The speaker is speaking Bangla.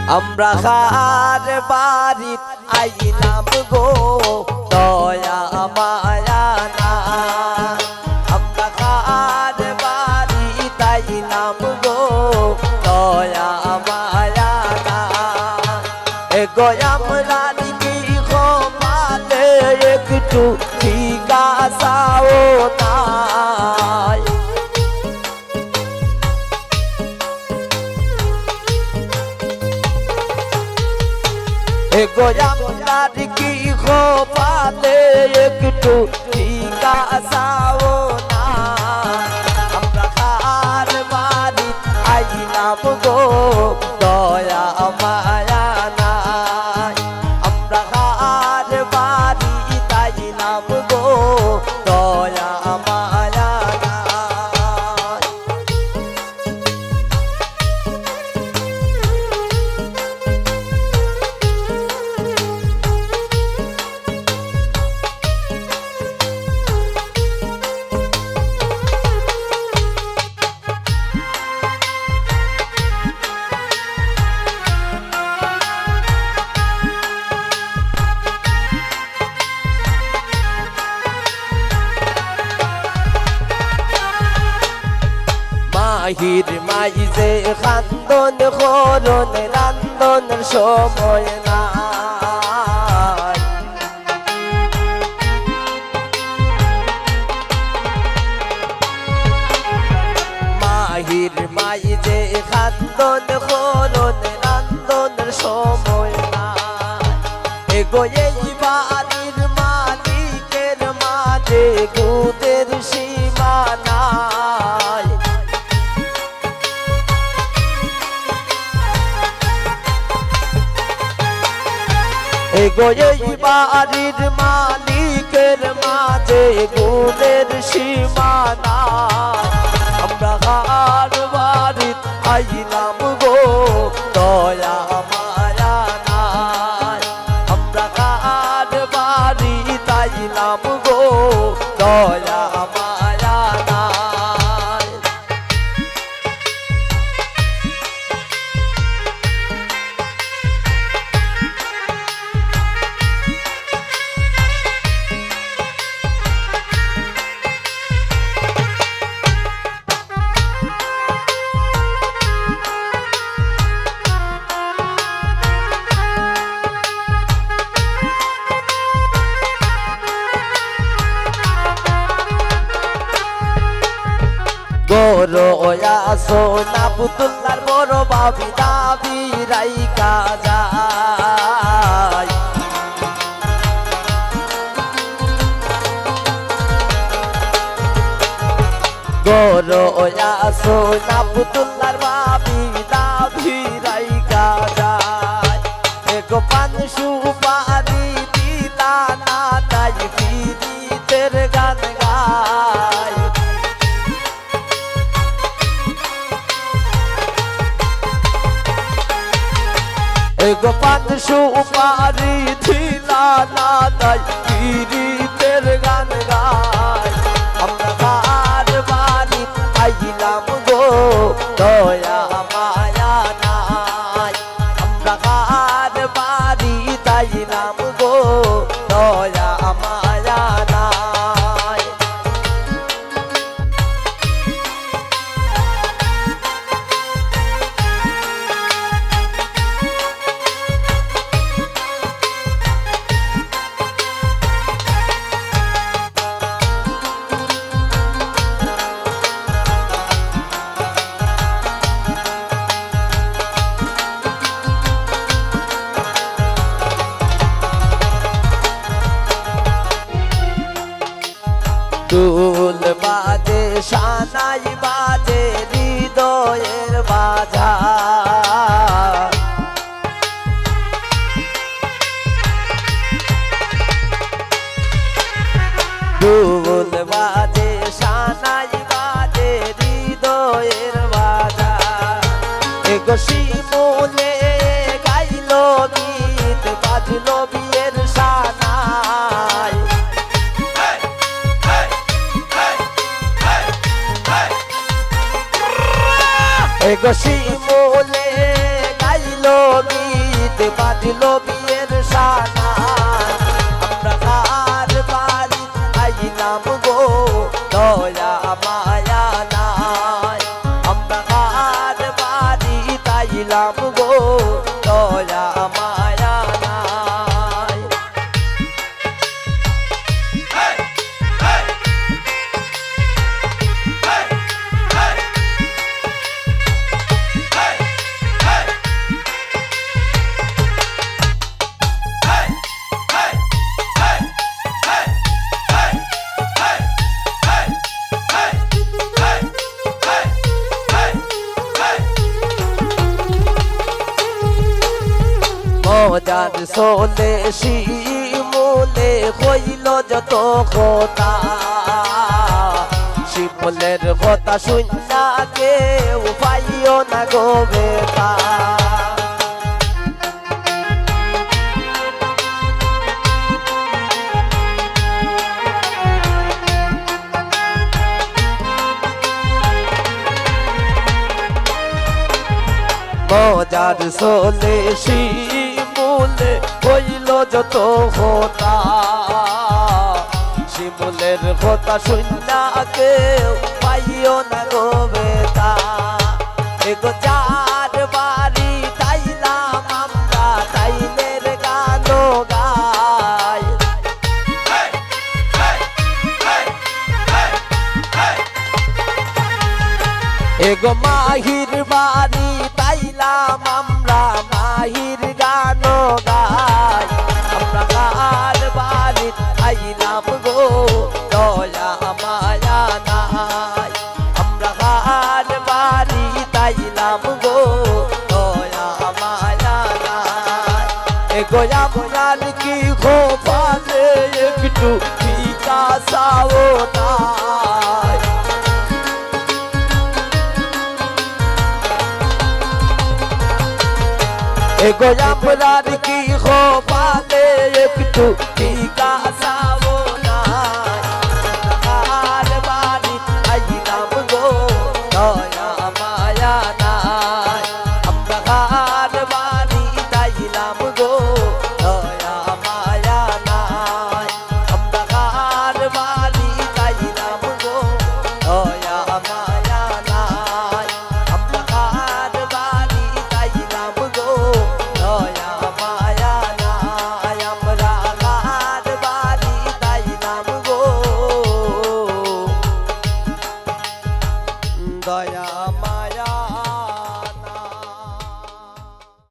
আমরা খার বাড়িত আইলাম গো দয়া মায়া না আমরা খার বাড়িত আইলাম গো দয়া মায়া না এগো আমরা কি খোপালে একটু ঠিক আসাও না গোয়ামদার কি খোপাতে একটু ঠিক আসাও না আমরা খার বাড়ি আইলাম গো দয়া মায়া নাই আমরা খার বাড়ি আইলাম গো দয়া মায়া নাই মাহির মাইজে খান্দন খরণ রান্দনের সময় নাই মাহির মাইজে খান্দন খরণ রান্দনের সময় নাই এগো এই বাড়ির মালিকের মাঝে গুদের সীমা নাই এগো এই বাড়ির মালিকের মাঝে গুণের সীমা নাই আমরা খার বাড়িত আইলাম গো দয়া মায়া নাই আমরা খার বাড়িত আইলাম গো দয়া মায়া নাই বড় সোনা পুতুল্লার বড় বাবি দাবি রাইকা যায় বড় সোনা পুতুল্লার বাবি দাবি রাইকা যায় এগো পান সুপারি দিলা না তাই ফিরিতের গান গায় এগো পান সুপারি দিলা না তাই ফিরিতের গান গায় আমরা খার বাড়ি আইলাম গো দয়া মায়া নাই আমরা খার বাড়ি আইলাম গো দয়া মায়া নাই দুল বাজে শানাই বাজে হৃদয়ের বাজার দুল বাজে শানাই বাজে হৃদয়ের বাজার এগো শিমুলে গাইলো গীত বাজলো বিয়ের শানাই এগো শিমুলে গাইলো বাড়িতে বাজলো বিয়ের সানাই আমরা কার বাড়ি আইলাম গো দয়া মায়া নাই আমরা কার বাড়ি তাইলাম গো দয়া মায়া নাই মজার সোলে শিমুলে হইল যত কথা শিমুলের কথা শুননা কেউ পাইও না গো বেটা মজার সোলে শিমুলে হইল যত কথা শিমুলের কথা শুননা কেউ পাইও না গো বেটা এগো যার বাড়ি তাইলাম আমরা তাইলের গান গাই এগো মাহির বাড়ি তাইলাম আমরা মাহির গান গাই আমরা কার বাড়ি আইলাম গো দয়া মায়া নাই আমরা কার বাড়ি তাইলাম গো দয়া মায়া নাই এগো আপনার কি খোপাতে একটু টিকা চাও নাই এগো আপনার কি খোপাতে একটু টিকা চাও